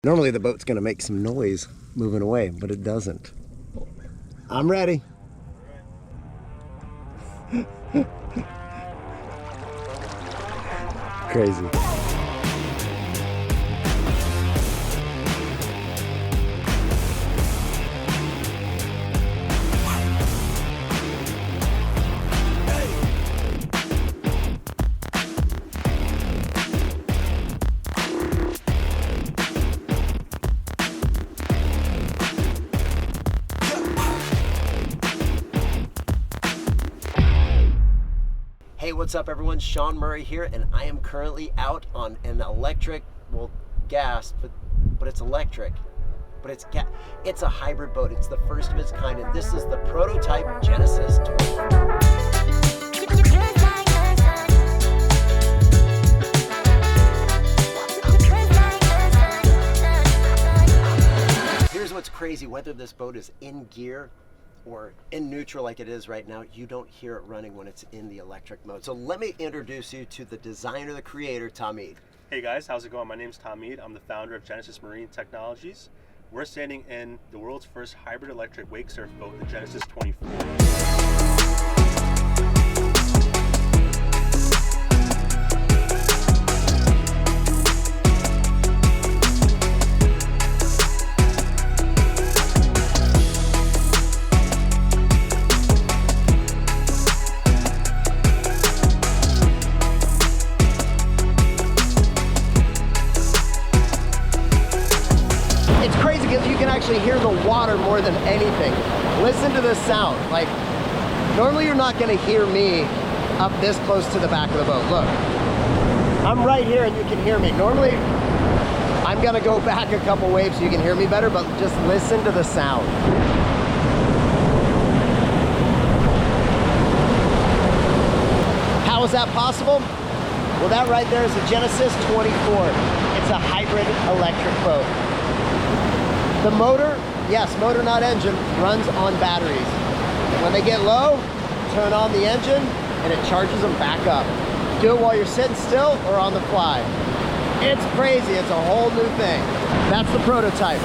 Normally the boat's gonna make some noise moving away, but it doesn't. I'm ready. Crazy. Hey, what's up everyone? Shaun Murray here, and I am currently out on an electric, well, gas, but it's electric. But it's a hybrid boat. It's the first of its kind, and this is the prototype Genesis 24. Here's what's crazy, whether this boat is in gear or in neutral like it is right now, you don't hear it running when it's in the electric mode. So let me introduce you to the designer, the creator, Tom Ead. Hey guys, how's it going? My name's Tom Ead. I'm the founder of Genesis Marine Technologies. We're standing in the world's first hybrid electric wakesurf boat, the Genesis 24. It's crazy because you can actually hear the water more than anything. Listen to this sound. Like, normally you're not gonna hear me up this close to the back of the boat. Look, I'm right here and you can hear me. Normally, I'm gonna go back a couple waves so you can hear me better, but just listen to the sound. How is that possible? Well, that right there is a Genesis 24. It's a hybrid electric boat. The motor, yes, motor not engine, runs on batteries. And when they get low, turn on the engine and it charges them back up. Do it while you're sitting still or on the fly. It's crazy, it's a whole new thing. That's the prototype.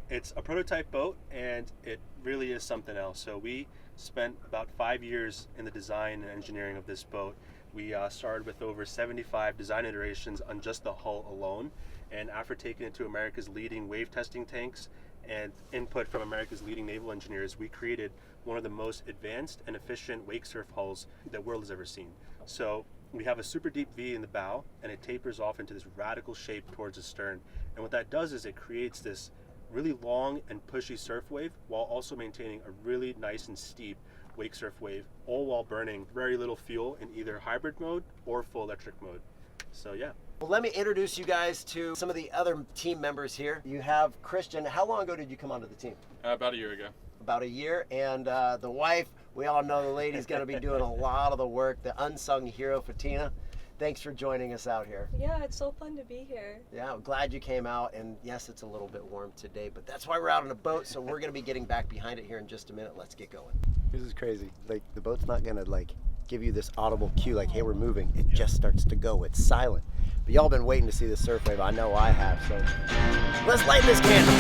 It's a prototype boat and it really is something else. So we spent about 5 years in the design and engineering of this boat. We started with over 75 design iterations on just the hull alone. And after taking it to America's leading wave testing tanks and input from America's leading naval engineers, we created one of the most advanced and efficient wakesurf hulls the world has ever seen. So we have a super deep V in the bow and it tapers off into this radical shape towards the stern. And what that does is it creates this really long and pushy surf wave while also maintaining a really nice and steep wakesurf wave, all while burning very little fuel in either hybrid mode or full electric mode. So yeah. Well, let me introduce you guys to some of the other team members here. You have Christian. How long ago did you come onto the team? About a year ago. About a year. And the wife, we all know the lady's going to be doing a lot of the work, the unsung hero, Fatina. Thanks for joining us out here. Yeah, it's so fun to be here. Yeah, I'm glad you came out. And yes, it's a little bit warm today, but that's why we're out on a boat. So we're going to be getting back behind it here in just a minute. Let's get going. This is crazy. Like, the boat's not going to give you this audible cue like, hey, we're moving. It just starts to go. It's silent. But y'all been waiting to see the surf wave. I know I have, so let's light this candle.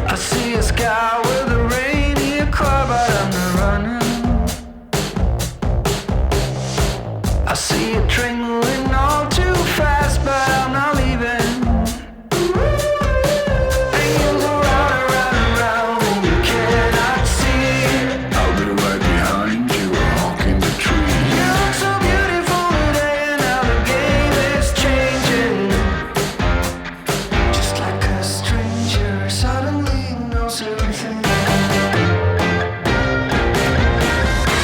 I see a sky with a reindeer car, but I'm not running. I see a train moving all too fast, but I'm not leaving. And you go round and round and round, and you cannot see. I'll be right behind you, walking the tree. You look so beautiful today, and now the game is changing. Just like a stranger suddenly knows everything.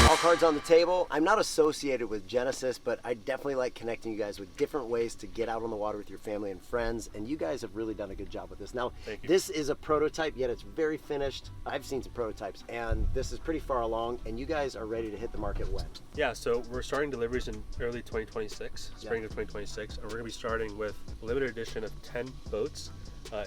All cards on the table. I'm not associated with Genesis, but I definitely like connecting you guys with different ways to get out on the water with your family and friends, and you guys have really done a good job with this. Now, Thank you. this is a prototype, yet it's very finished. I've seen some prototypes, and this is pretty far along, and you guys are ready to hit the market when? Yeah, so we're starting deliveries in early 2026, spring of 2026, and we're going to be starting with a limited edition of 10 boats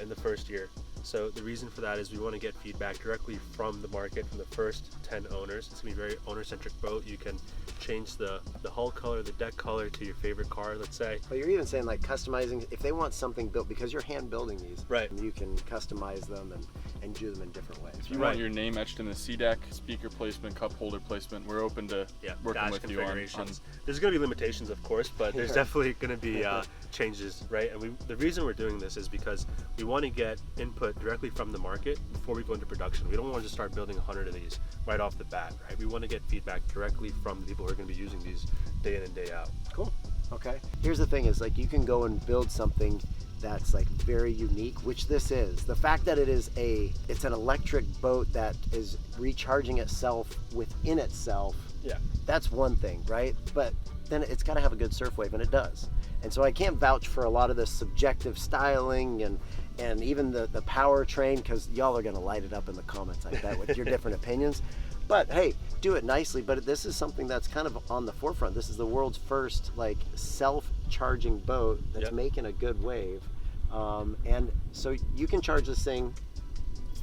in the first year. So the reason for that is we want to get feedback directly from the market, from the first 10 owners. It's going to be a very owner-centric boat. You can change the hull color, the deck color to your favorite car, let's say. Well, you're even saying like customizing, if they want something built, because you're hand building these, Right. you can customize them and do them in different ways. If you Right. want your name etched in the C deck, speaker placement, cup holder placement, we're open to working dash with you on. configurations. There's going to be limitations, of course, but there's definitely going to be changes, right? And the reason we're doing this is because we want to get input directly from the market before we go into production. We don't want to just start building 100 of these right off the bat, right? We want to get feedback directly from the people who are going to be using these day in and day out. Cool. Okay. Here's the thing is like you can go and build something that's like very unique, which this is. The fact that it's an electric boat that is recharging itself within itself, Yeah. that's one thing, right? But then it's got to have a good surf wave, and it does. And so I can't vouch for a lot of the subjective styling and even the powertrain, because y'all are going to light it up in the comments, I bet, with your different opinions. But hey, do it nicely. But this is something that's kind of on the forefront. This is the world's first like self-charging boat that's making a good wave. And so you can charge this thing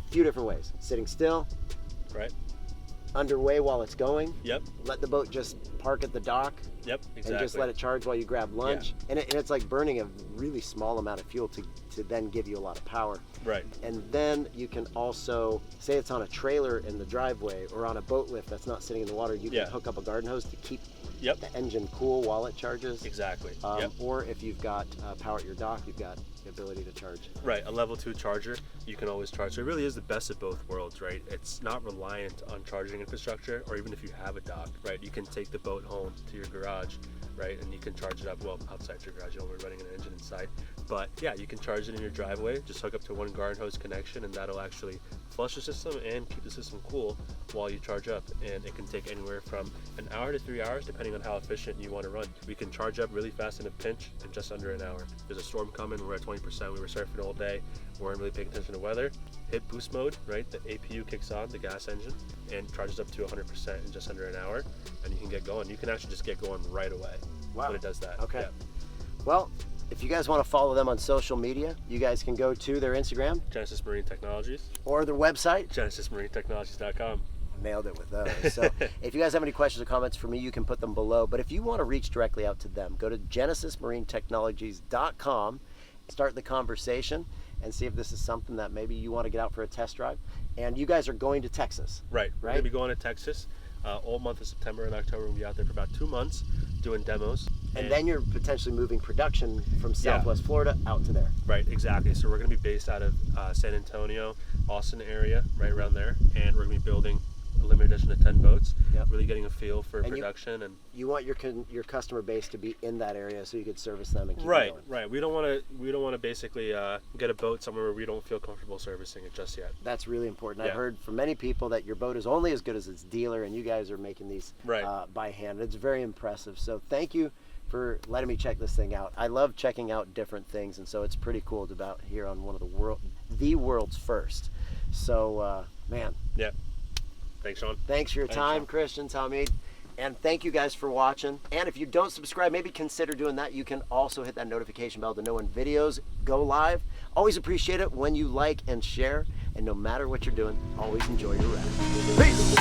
a few different ways. Sitting still, Right. underway while it's going. Yep. Let the boat just park at the dock. Yep. Exactly. And just let it charge while you grab lunch. And it's like burning a really small amount of fuel to then give you a lot of power. Right. And then you can also, say it's on a trailer in the driveway or on a boat lift that's not sitting in the water, you can hook up a garden hose to keep the engine cool while it charges. Exactly. Or if you've got power at your dock, you've got the ability to charge. Right, a level 2 charger, you can always charge. So it really is the best of both worlds, right? It's not reliant on charging infrastructure, or even if you have a dock, right? You can take the boat home to your garage, right? And you can charge it up, well, outside your garage, you don't want running an engine inside. But yeah, you can charge it in your driveway, just hook up to one garden hose connection, and that'll actually flush the system and keep the system cool while you charge up. And it can take anywhere from an hour to 3 hours, depending on how efficient you want to run. We can charge up really fast in a pinch in just under an hour. There's a storm coming, we're at 20%, we were surfing all day, we weren't really paying attention to weather. Hit boost mode, right? The APU kicks on, the gas engine, and charges up to 100% in just under an hour, and you can get going. You can actually just get going right away when it does that. Okay. Yeah. Well, if you guys want to follow them on social media, you guys can go to their Instagram Genesis Marine Technologies, or their website. GenesisMarineTechnologies.com. Nailed it with those. So if you guys have any questions or comments for me, you can put them below. But if you want to reach directly out to them, go to GenesisMarineTechnologies.com, start the conversation, and see if this is something that maybe you want to get out for a test drive. And you guys are going to Texas. Right. We're going to be going to Texas all month of September and October. We'll be out there for about 2 months doing demos. And then you're potentially moving production from Southwest Florida out to there. Right, exactly. So we're going to be based out of San Antonio, Austin area, right around there. And we're going to be building a limited edition of 10 boats, really getting a feel for production. And you want your customer base to be in that area so you could service them and keep it going. Right. We don't want to basically get a boat somewhere where we don't feel comfortable servicing it just yet. That's really important. I've heard from many people that your boat is only as good as its dealer, and you guys are making these by hand. It's very impressive. So thank you for letting me check this thing out. I love checking out different things, and so it's pretty cool to be out here on one of the world's first. So man. Yeah. Thanks, Shaun. Thanks for your time, Christian, Tommy. And thank you guys for watching. And if you don't subscribe, maybe consider doing that. You can also hit that notification bell to know when videos go live. Always appreciate it when you like and share. And no matter what you're doing, always enjoy your ride. Peace!